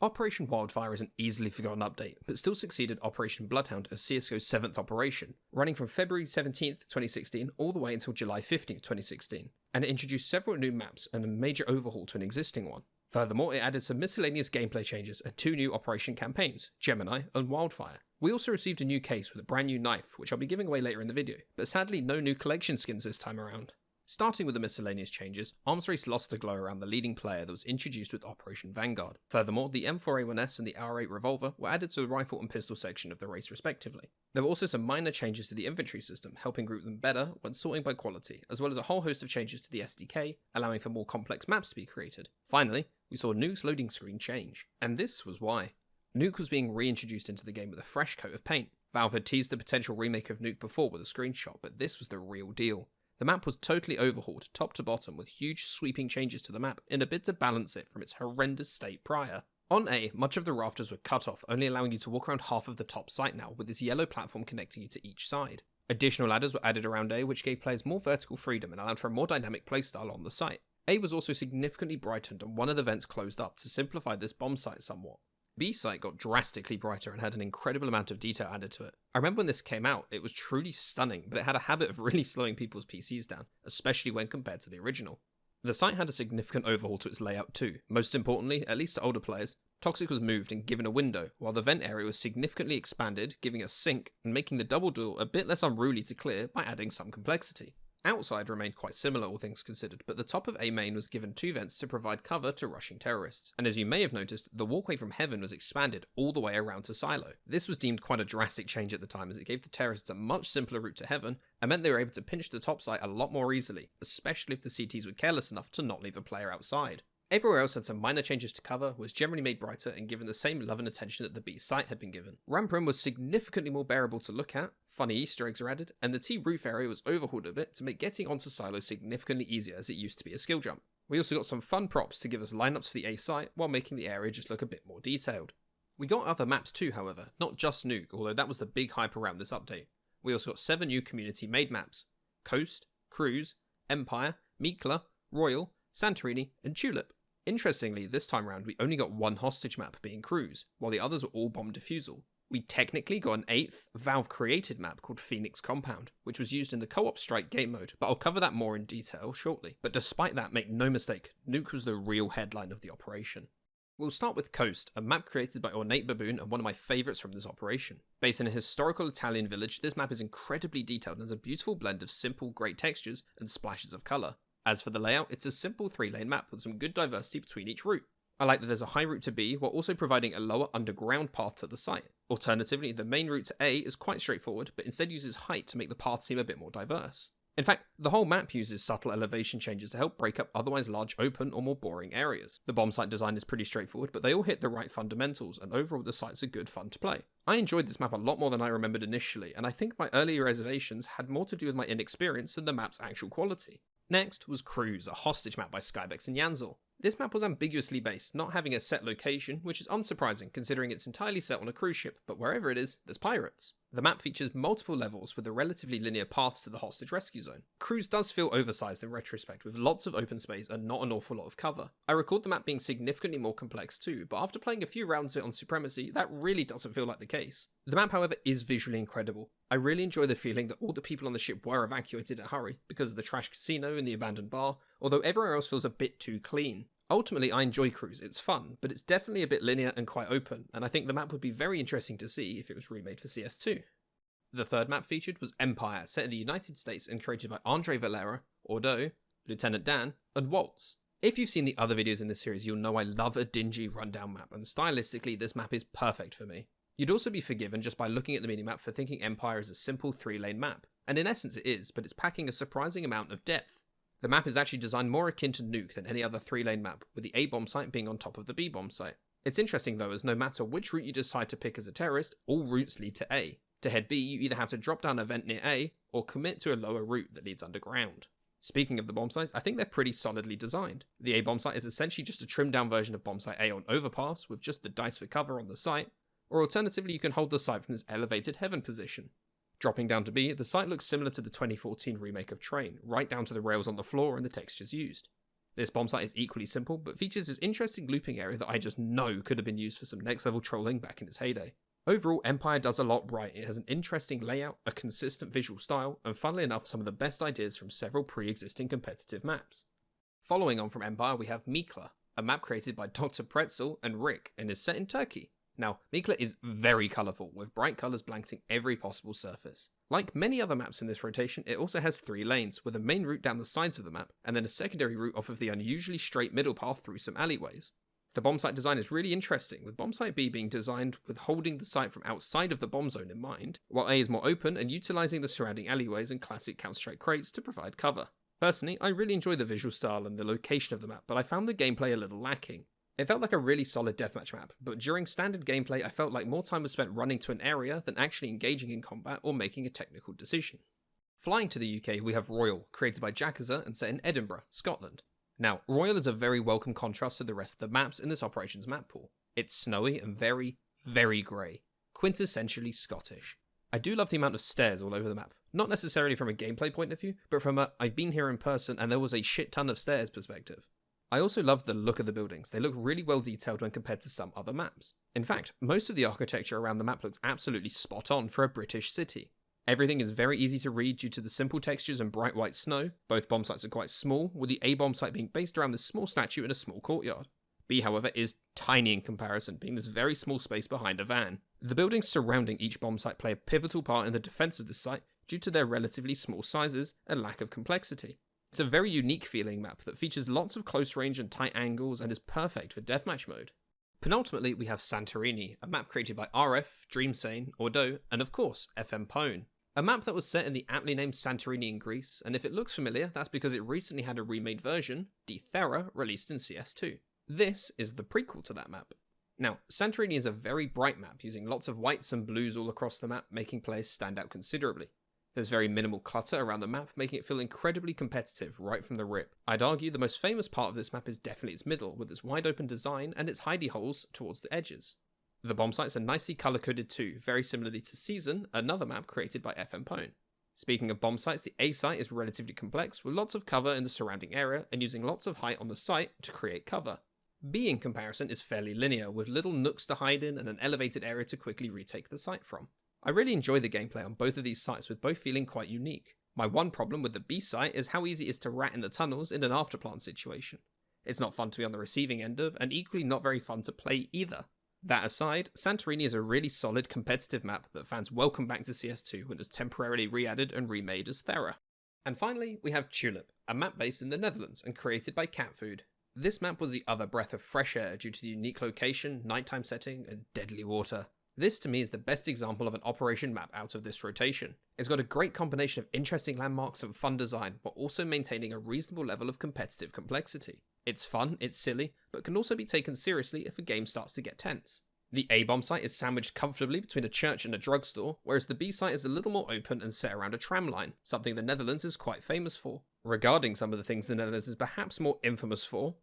Operation Wildfire is an easily forgotten update, but still succeeded Operation Bloodhound as CSGO's 7th operation, running from February 17th, 2016 all the way until July 15th, 2016, and it introduced several new maps and a major overhaul to an existing one. Furthermore, it added some miscellaneous gameplay changes and 2 new operation campaigns, Gemini and Wildfire. We also received a new case with a brand new knife, which I'll be giving away later in the video, but sadly no new collection skins this time around. Starting with the miscellaneous changes, arms race lost the glow around the leading player that was introduced with Operation Vanguard. Furthermore, the M4A1S and the R8 revolver were added to the rifle and pistol section of the race respectively. There were also some minor changes to the inventory system, helping group them better when sorting by quality, as well as a whole host of changes to the SDK, allowing for more complex maps to be created. Finally, we saw Nuke's loading screen change, and this was why. Nuke was being reintroduced into the game with a fresh coat of paint. Valve had teased the potential remake of Nuke before with a screenshot, but this was the real deal. The map was totally overhauled top to bottom with huge sweeping changes to the map in a bid to balance it from its horrendous state prior. On A, much of the rafters were cut off, only allowing you to walk around half of the top site now, with this yellow platform connecting you to each side. Additional ladders were added around A, which gave players more vertical freedom and allowed for a more dynamic playstyle on the site. A was also significantly brightened and one of the vents closed up to simplify this bomb site somewhat. B site got drastically brighter and had an incredible amount of detail added to it. I remember when this came out, it was truly stunning, but it had a habit of really slowing people's PCs down, especially when compared to the original. The site had a significant overhaul to its layout too. Most importantly, at least to older players, Toxic was moved and given a window, while the vent area was significantly expanded, giving a sink and making the double door a bit less unruly to clear by adding some complexity. Outside remained quite similar all things considered, but the top of A main was given 2 vents to provide cover to rushing terrorists. And as you may have noticed, the walkway from heaven was expanded all the way around to Silo. This was deemed quite a drastic change at the time as it gave the terrorists a much simpler route to heaven and meant they were able to pinch the top site a lot more easily, especially if the CTs were careless enough to not leave a player outside. Everywhere else had some minor changes to cover, was generally made brighter and given the same love and attention that the B site had been given. Ramp room was significantly more bearable to look at, funny Easter eggs were added, and the T roof area was overhauled a bit to make getting onto Silo significantly easier as it used to be a skill jump. We also got some fun props to give us lineups for the A site while making the area just look a bit more detailed. We got other maps too however, not just Nuke, although that was the big hype around this update. We also got 7 new community made maps: Coast, Cruise, Empire, Mikla, Royal, Santorini, and Tulip. Interestingly, this time round we only got 1 hostage map being Cruise, while the others were all bomb defusal. We technically got an 8th Valve-created map called Phoenix Compound, which was used in the co-op strike game mode, but I'll cover that more in detail shortly. But despite that, make no mistake, Nuke was the real headline of the operation. We'll start with Coast, a map created by Ornate Baboon and one of my favourites from this operation. Based in a historical Italian village, this map is incredibly detailed and has a beautiful blend of simple, great textures and splashes of colour. As for the layout, it's a simple 3-lane map with some good diversity between each route. I like that there's a high route to B while also providing a lower underground path to the site. Alternatively, the main route to A is quite straightforward, but instead uses height to make the path seem a bit more diverse. In fact, the whole map uses subtle elevation changes to help break up otherwise large open or more boring areas. The bomb site design is pretty straightforward, but they all hit the right fundamentals, and overall the sites are good fun to play. I enjoyed this map a lot more than I remembered initially, and I think my earlier reservations had more to do with my inexperience than the map's actual quality. Next was Cruise, a hostage map by Skybex and Yanzel. This map was ambiguously based, not having a set location, which is unsurprising considering it's entirely set on a cruise ship, but wherever it is, there's pirates. The map features multiple levels with a relatively linear paths to the hostage rescue zone. Cruise does feel oversized in retrospect with lots of open space and not an awful lot of cover. I recalled the map being significantly more complex too, but after playing a few rounds on Supremacy, that really doesn't feel like the case. The map however is visually incredible. I really enjoy the feeling that all the people on the ship were evacuated at hurry because of the trash casino and the abandoned bar, although everywhere else feels a bit too clean. Ultimately, I enjoy Cruise, it's fun, but it's definitely a bit linear and quite open, and I think the map would be very interesting to see if it was remade for CS2. The third map featured was Empire, set in the United States and created by Andre Valera, Ordo, Lieutenant Dan, and Waltz. If you've seen the other videos in this series, you'll know I love a dingy rundown map, and stylistically this map is perfect for me. You'd also be forgiven just by looking at the minimap for thinking Empire is a simple 3-lane map, and in essence it is, but it's packing a surprising amount of depth. The map is actually designed more akin to Nuke than any other 3-lane map, with the A bomb site being on top of the B bomb site. It's interesting though, as no matter which route you decide to pick as a terrorist, all routes lead to A. To head B, you either have to drop down a vent near A, or commit to a lower route that leads underground. Speaking of the bomb sites, I think they're pretty solidly designed. The A bomb site is essentially just a trimmed down version of bomb site A on Overpass, with just the dice for cover on the site, or alternatively you can hold the site from this elevated heaven position. Dropping down to B, the site looks similar to the 2014 remake of Train, right down to the rails on the floor and the textures used. This bomb site is equally simple, but features this interesting looping area that I just know could have been used for some next level trolling back in its heyday. Overall, Empire does a lot right. It has an interesting layout, a consistent visual style, and funnily enough, some of the best ideas from several pre-existing competitive maps. Following on from Empire, we have Mikla, a map created by Dr. Pretzel and Rick, and is set in Turkey. Now, Mikla is very colourful, with bright colours blanketing every possible surface. Like many other maps in this rotation, it also has 3 lanes, with a main route down the sides of the map, and then a secondary route off of the unusually straight middle path through some alleyways. The bomb site design is really interesting, with bomb site B being designed with holding the site from outside of the bomb zone in mind, while A is more open and utilising the surrounding alleyways and classic Counter-Strike crates to provide cover. Personally, I really enjoy the visual style and the location of the map, but I found the gameplay a little lacking. It felt like a really solid deathmatch map, but during standard gameplay I felt like more time was spent running to an area than actually engaging in combat or making a technical decision. Flying to the UK, we have Royal, created by Jackaza and set in Edinburgh, Scotland. Now, Royal is a very welcome contrast to the rest of the maps in this operations map pool. It's snowy and very, very grey, quintessentially Scottish. I do love the amount of stairs all over the map, not necessarily from a gameplay point of view, but from a I've been here in person and there was a shit ton of stairs perspective. I also love the look of the buildings. They look really well detailed when compared to some other maps. In fact, most of the architecture around the map looks absolutely spot on for a British city. Everything is very easy to read due to the simple textures and bright white snow. Both bomb sites are quite small, with the A bomb site being based around this small statue in a small courtyard. B, however, is tiny in comparison, being this very small space behind a van. The buildings surrounding each bomb site play a pivotal part in the defense of this site due to their relatively small sizes and lack of complexity. It's a very unique feeling map that features lots of close range and tight angles and is perfect for deathmatch mode. Penultimately, we have Santorini, a map created by RF, Dreamsane, Ordo, and of course, FM Pone. A map that was set in the aptly named Santorini in Greece, and if it looks familiar, that's because it recently had a remade version, Dethera, released in CS2. This is the prequel to that map. Now, Santorini is a very bright map, using lots of whites and blues all across the map, making players stand out considerably. There's very minimal clutter around the map, making it feel incredibly competitive right from the rip. I'd argue the most famous part of this map is definitely its middle, with its wide open design and its hidey holes towards the edges. The bomb sites are nicely colour coded too, very similarly to Season, another map created by FM Pone. Speaking of bomb sites, the A site is relatively complex, with lots of cover in the surrounding area and using lots of height on the site to create cover. B in comparison is fairly linear, with little nooks to hide in and an elevated area to quickly retake the site from. I really enjoy the gameplay on both of these sites, with both feeling quite unique. My one problem with the B site is how easy it is to rat in the tunnels in an afterplant situation. It's not fun to be on the receiving end of, and equally not very fun to play either. That aside, Santorini is a really solid competitive map that fans welcome back to CS2 when it was temporarily re-added and remade as Thera. And finally, we have Tulip, a map based in the Netherlands and created by Cat Food. This map was the other breath of fresh air due to the unique location, nighttime setting, and deadly water. This to me is the best example of an operation map out of this rotation. It's got a great combination of interesting landmarks and fun design, while also maintaining a reasonable level of competitive complexity. It's fun, it's silly, but can also be taken seriously if a game starts to get tense. The A bomb site is sandwiched comfortably between a church and a drugstore, whereas the B site is a little more open and set around a tram line, something the Netherlands is quite famous for. Regarding some of the things the Netherlands is perhaps more infamous for,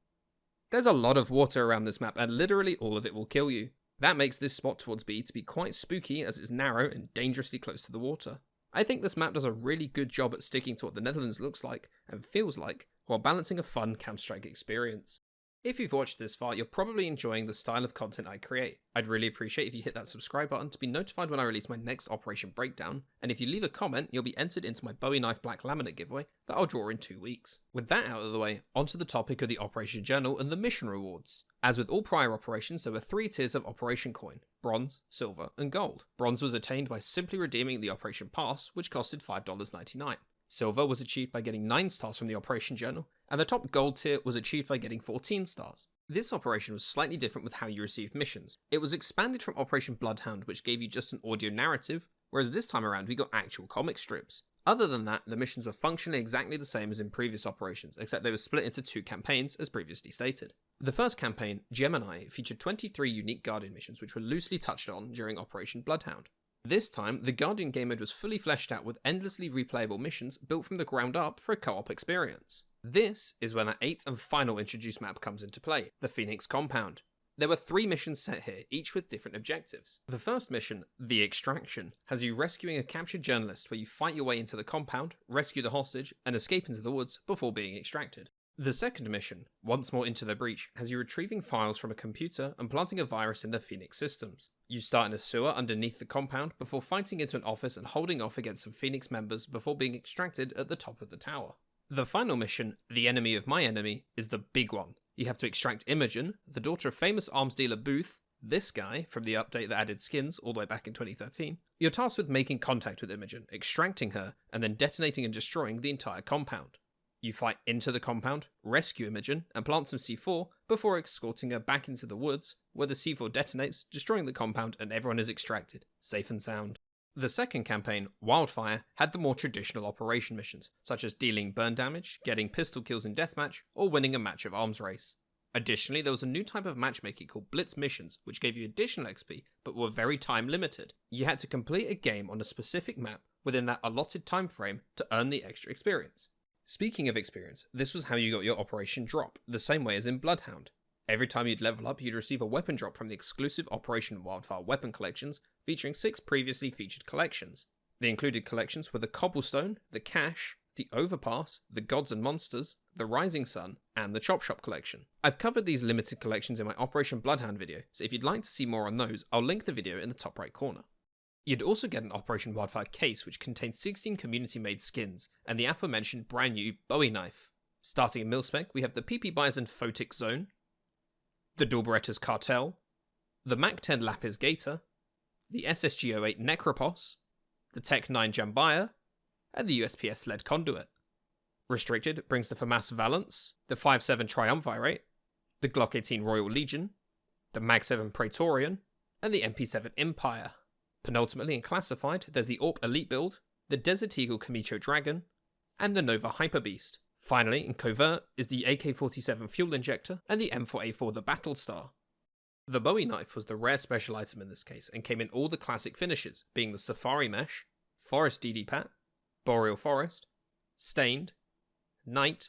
there's a lot of water around this map and literally all of it will kill you. That makes this spot towards B to be quite spooky as it's narrow and dangerously close to the water. I think this map does a really good job at sticking to what the Netherlands looks like and feels like, while balancing a fun Counter-Strike experience. If you've watched this far, you're probably enjoying the style of content I create. I'd really appreciate if you hit that subscribe button to be notified when I release my next Operation Breakdown, and if you leave a comment, you'll be entered into my Bowie Knife Black Laminate giveaway that I'll draw in 2 weeks. With that out of the way, onto the topic of the Operation Journal and the mission rewards. As with all prior operations, there were 3 tiers of Operation Coin: Bronze, Silver, and Gold. Bronze was attained by simply redeeming the Operation Pass, which costed $5.99. Silver was achieved by getting 9 stars from the Operation Journal, and the top gold tier was achieved by getting 14 stars. This operation was slightly different with how you received missions. It was expanded from Operation Bloodhound, which gave you just an audio narrative, whereas this time around we got actual comic strips. Other than that, the missions were functionally exactly the same as in previous operations, except they were split into 2 campaigns as previously stated. The first campaign, Gemini, featured 23 unique Guardian missions which were loosely touched on during Operation Bloodhound. This time, the Guardian game mode was fully fleshed out with endlessly replayable missions built from the ground up for a co-op experience. This is when our 8th and final introduced map comes into play, the Phoenix Compound. There were 3 missions set here, each with different objectives. The first mission, The Extraction, has you rescuing a captured journalist where you fight your way into the compound, rescue the hostage, and escape into the woods before being extracted. The second mission, Once More Into the Breach, has you retrieving files from a computer and planting a virus in the Phoenix systems. You start in a sewer underneath the compound before fighting into an office and holding off against some Phoenix members before being extracted at the top of the tower. The final mission, The Enemy of My Enemy, is the big one. You have to extract Imogen, the daughter of famous arms dealer Booth, this guy from the update that added skins all the way back in 2013. You're tasked with making contact with Imogen, extracting her, and then detonating and destroying the entire compound. You fight into the compound, rescue Imogen, and plant some C4 before escorting her back into the woods, where the C4 detonates, destroying the compound, and everyone is extracted, safe and sound. The second campaign, Wildfire, had the more traditional operation missions, such as dealing burn damage, getting pistol kills in deathmatch, or winning a match of arms race. Additionally, there was a new type of matchmaking called Blitz Missions, which gave you additional XP, but were very time limited. You had to complete a game on a specific map within that allotted time frame to earn the extra experience. Speaking of experience, this was how you got your Operation Drop, the same way as in Bloodhound. Every time you'd level up, you'd receive a weapon drop from the exclusive Operation Wildfire weapon collections, featuring 6 previously featured collections. The included collections were the Cobblestone, the Cache, the Overpass, the Gods and Monsters, the Rising Sun, and the Chop Shop collection. I've covered these limited collections in my Operation Bloodhound video, so if you'd like to see more on those, I'll link the video in the top right corner. You'd also get an Operation Wildfire Case, which contains 16 community-made skins, and the aforementioned brand new Bowie Knife. Starting in Milspec, we have the PP Bison Photic Zone, the Dual Berettas Cartel, the MAC-10 Lapis Gator, the SSG-08 Necropos, the Tech-9 Jambaya, and the USPS Lead Conduit. Restricted brings the FAMAS Valance, the 5.7 Triumvirate, the Glock 18 Royal Legion, the Mag-7 Praetorian, and the MP7 Empire. Penultimately in Classified, there's the AWP Elite build, the Desert Eagle Kamicho Dragon, and the Nova Hyper Beast. Finally, in Covert is the AK-47 Fuel Injector and the M4A4 the Battlestar. The Bowie Knife was the rare special item in this case and came in all the classic finishes, being the Safari Mesh, Forest DD-Pat, Boreal Forest, Stained, Night,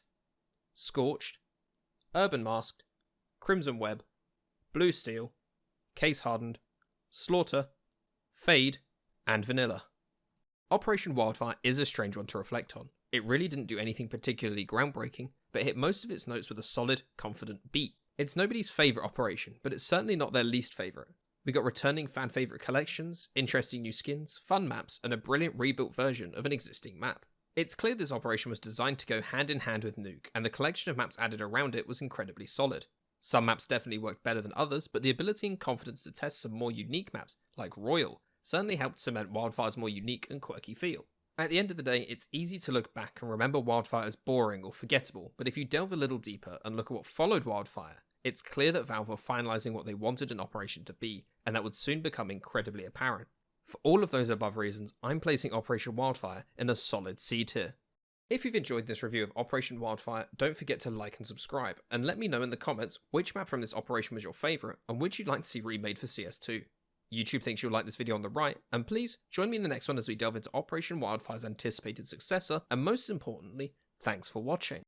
Scorched, Urban Masked, Crimson Web, Blue Steel, Case Hardened, Slaughter, Fade, and Vanilla. Operation Wildfire is a strange one to reflect on. It really didn't do anything particularly groundbreaking, but hit most of its notes with a solid, confident beat. It's nobody's favourite operation, but it's certainly not their least favourite. We got returning fan favourite collections, interesting new skins, fun maps, and a brilliant rebuilt version of an existing map. It's clear this operation was designed to go hand in hand with Nuke, and the collection of maps added around it was incredibly solid. Some maps definitely worked better than others, but the ability and confidence to test some more unique maps, like Royal, certainly helped cement Wildfire's more unique and quirky feel. At the end of the day, it's easy to look back and remember Wildfire as boring or forgettable, but if you delve a little deeper and look at what followed Wildfire, it's clear that Valve were finalising what they wanted an operation to be, and that would soon become incredibly apparent. For all of those above reasons, I'm placing Operation Wildfire in a solid C tier. If you've enjoyed this review of Operation Wildfire, don't forget to like and subscribe, and let me know in the comments which map from this operation was your favourite, and which you'd like to see remade for CS2. YouTube thinks you'll like this video on the right, and please join me in the next one as we delve into Operation Wildfire's anticipated successor, and most importantly, thanks for watching.